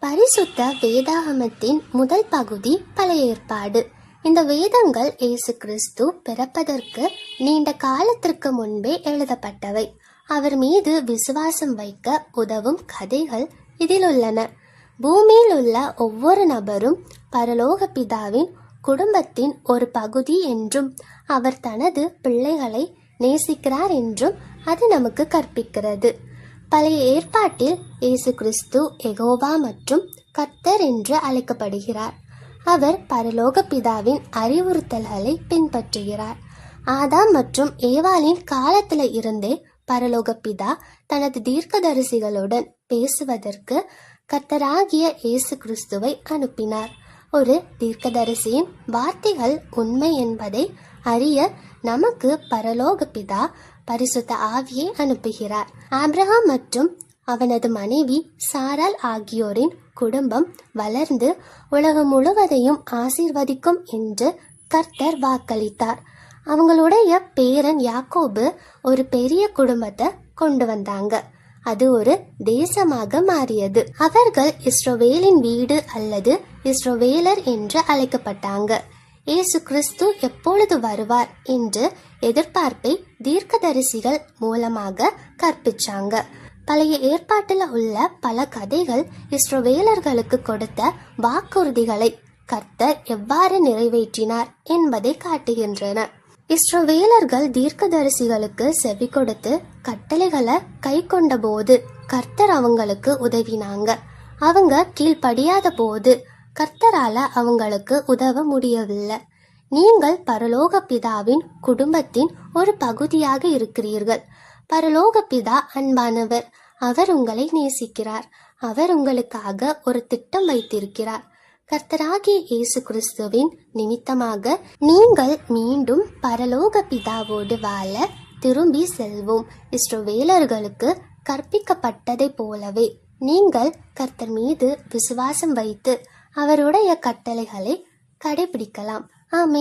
பரிசுத்த வேதாகமத்தின் முதல் பகுதி பழைய ஏற்பாடு. இந்த வேதங்கள் இயேசு கிறிஸ்து பிறப்பதற்கு நீண்ட காலத்திற்கு முன்பே எழுதப்பட்டவை. அவர் மீது விசுவாசம் வைக்க உதவும் கதைகள் இதில் உள்ளன. பூமியில் உள்ள ஒவ்வொரு நபரும் பரலோக பிதாவின் குடும்பத்தின் ஒரு பகுதி என்றும் அவர் தனது பிள்ளைகளை நேசிக்கிறார் என்றும் அது நமக்கு கற்பிக்கிறது. பழைய ஏற்பாட்டில் இயேசு கிறிஸ்து யெகோவா மற்றும் கர்த்தர் என்று அழைக்கப்படுகிறார். அவர் பரலோக பிதாவின் அறிவுறுத்தல்களை பின்பற்றுகிறார். ஆதாம் மற்றும் ஏவாளின் காலத்தில் இருந்தே பரலோக பிதா தனது தீர்க்கதரிசிகளுடன் பேசுவதற்கு கர்த்தராகிய இயேசு கிறிஸ்துவை அனுப்பினார். ஒரு தீர்க்கதரிசியின் வார்த்தைகள் உண்மை என்பதை அறிய நமக்கு பரலோக பிதா பரிசுத்த ஆவியை அனுப்புகிறார். ஆபிரகாம் மற்றும் அவனது மனைவி சாராள் ஆகியோரின் குடும்பம் வளர்ந்து உலகம் முழுவதையும் ஆசீர்வதிக்கும் என்று கர்த்தர் வாக்களித்தார். அவங்களுடைய பேரன் யாக்கோபு ஒரு பெரிய குடும்பத்தை கொண்டு வந்தாங்க. அது ஒரு தேசமாக மாறியது. அவர்கள் இஸ்ரவேலின் வீடு அல்லது இஸ்ரவேலர் என்று அழைக்கப்பட்டாங்க. இயேசு கிறிஸ்து எப்பொழுது வருவார் என்று எதிர்பார்ப்பை தீர்க்கதரிசிகள் மூலமாக கற்பிச்சாங்க. பழைய ஏற்பாட்டில் உள்ள பல கதைகள் இஸ்ரவேலர்களுக்கு கொடுத்த வாக்குறுதிகளை கர்த்தர் எவ்வாறு நிறைவேற்றினார் என்பதை காட்டுகின்றன. இஸ்ரவேலர்கள் தீர்க்கதரிசிகளுக்கு செவி கொடுத்து கட்டளைகளை கை கொண்ட போது கர்த்தர் அவங்களுக்கு உதவினாங்க. அவங்க கீழ்ப்படியாத போது கர்த்தரால அவங்களுக்கு உதவ முடியவில்லை. நீங்கள் பரலோக பிதாவின் குடும்பத்தின் ஒரு பகுதியாக இருக்கிறீர்கள். பரலோக பிதா அன்பானவர். அவர் உங்களை நேசிக்கிறார். அவர் உங்களுக்காக ஒரு திட்டம் வைத்திருக்கிறார். கர்த்தராகிய இயேசு கிறிஸ்துவின் நிமித்தமாக நீங்கள் மீண்டும் பரலோக பிதாவோடு வாழ திரும்பி செல்வோம். இஸ்ரவேலர்களுக்கு கற்பிக்கப்பட்டதை போலவே நீங்கள் கர்த்தர் மீது விசுவாசம் வைத்து அவருடைய கட்டளைகளை கடைபிடிக்கலாம். ஆமென்.